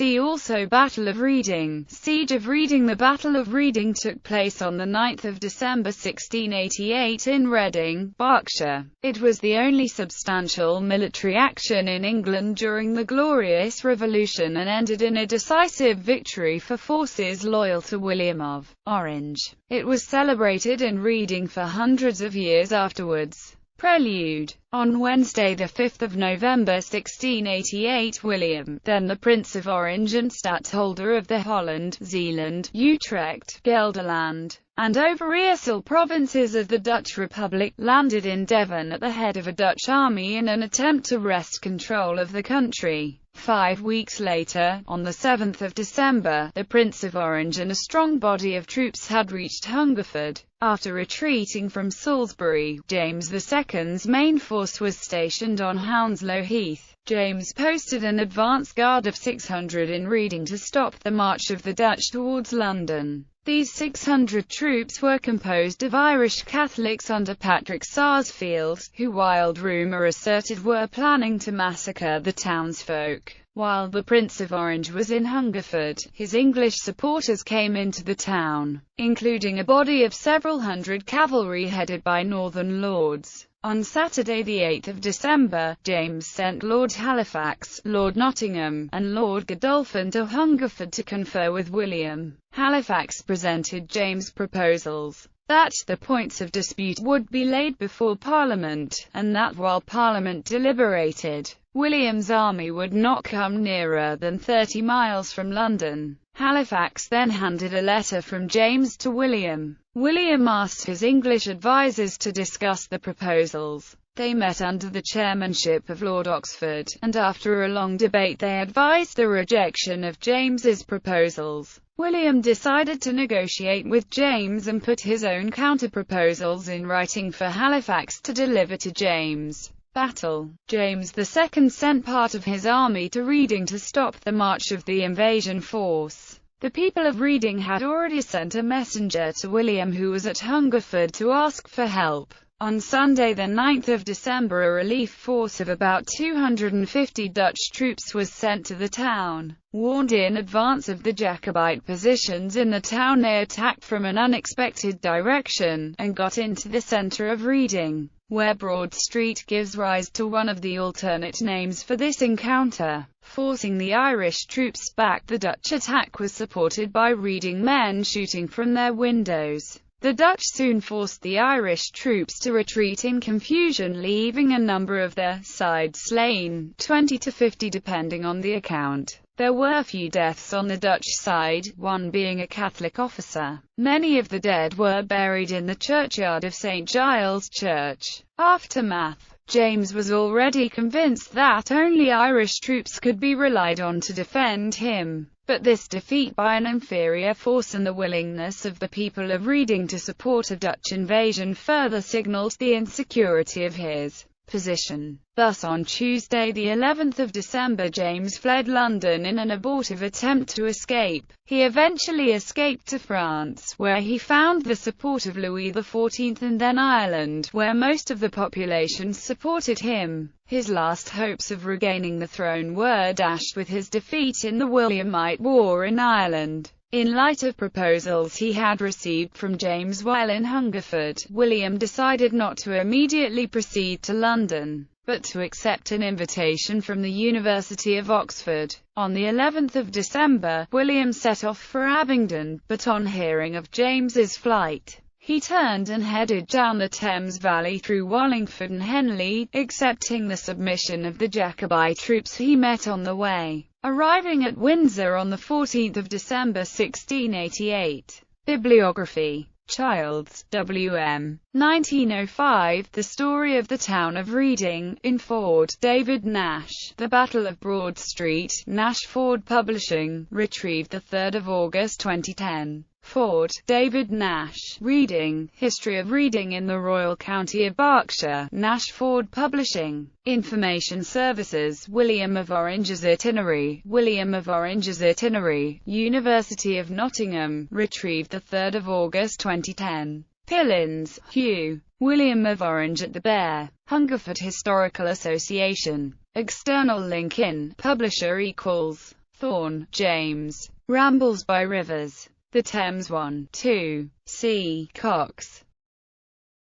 See also Battle of Reading, Siege of Reading. The Battle of Reading took place on 9 December 1688 in Reading, Berkshire. It was the only substantial military action in England during the Glorious Revolution and ended in a decisive victory for forces loyal to William of Orange. It was celebrated in Reading for hundreds of years afterwards. Prelude. On Wednesday 5 November 1688, William, then the Prince of Orange and Stadtholder of the Holland, Zeeland, Utrecht, Gelderland, and Overijssel provinces of the Dutch Republic, landed in Devon at the head of a Dutch army in an attempt to wrest control of the country. 5 weeks later, on 7 December, the Prince of Orange and a strong body of troops had reached Hungerford. After retreating from Salisbury, James II's main force was stationed on Hounslow Heath. James posted an advance guard of 600 in Reading to stop the march of the Dutch towards London. These 600 troops were composed of Irish Catholics under Patrick Sarsfield, who wild rumour asserted were planning to massacre the townsfolk. While the Prince of Orange was in Hungerford, his English supporters came into the town, including a body of several hundred cavalry headed by Northern lords. On Saturday 8 December, James sent Lord Halifax, Lord Nottingham, and Lord Godolphin to Hungerford to confer with William. Halifax presented James proposals that the points of dispute would be laid before Parliament, and that while Parliament deliberated, William's army would not come nearer than 30 miles from London. Halifax then handed a letter from James to William. William asked his English advisers to discuss the proposals. They met under the chairmanship of Lord Oxford, and after a long debate they advised the rejection of James's proposals. William decided to negotiate with James and put his own counter-proposals in writing for Halifax to deliver to James. Battle. James II sent part of his army to Reading to stop the march of the invasion force. The people of Reading had already sent a messenger to William, who was at Hungerford, to ask for help. On Sunday 9 December, a relief force of about 250 Dutch troops was sent to the town. Warned in advance of the Jacobite positions in the town, they attacked from an unexpected direction, and got into the centre of Reading, where Broad Street gives rise to one of the alternate names for this encounter. Forcing the Irish troops back, the Dutch attack was supported by Reading men shooting from their windows. The Dutch soon forced the Irish troops to retreat in confusion, leaving a number of their side slain, 20 to 50 depending on the account. There were few deaths on the Dutch side, one being a Catholic officer. Many of the dead were buried in the churchyard of St. Giles Church. Aftermath. James was already convinced that only Irish troops could be relied on to defend him. But this defeat by an inferior force and the willingness of the people of Reading to support a Dutch invasion further signaled the insecurity of his position. Thus on Tuesday the 11th of December, James fled London in an abortive attempt to escape. He eventually escaped to France, where he found the support of Louis XIV, and then Ireland, where most of the population supported him. His last hopes of regaining the throne were dashed with his defeat in the Williamite War in Ireland. In light of proposals he had received from James while in Hungerford, William decided not to immediately proceed to London, but to accept an invitation from the University of Oxford. On the 11th of December, William set off for Abingdon, but on hearing of James's flight, he turned and headed down the Thames Valley through Wallingford and Henley, accepting the submission of the Jacobite troops he met on the way. Arriving at Windsor on 14 December 1688. Bibliography. Childs, W.M. 1905, The Story of the Town of Reading, in Ford, David Nash. The Battle of Broad Street, Nash Ford Publishing, retrieved 3 August 2010. Ford, David Nash. Reading, History of Reading in the Royal County of Berkshire, Nash Ford Publishing. Information Services, William of Orange's Itinerary, William of Orange's Itinerary, University of Nottingham, retrieved 3 August 2010. Pillins, Hugh. William of Orange at the Bear, Hungerford Historical Association. External link in, publisher equals Thorne, James. Rambles by Rivers. The Thames 1. 2. C. Cox.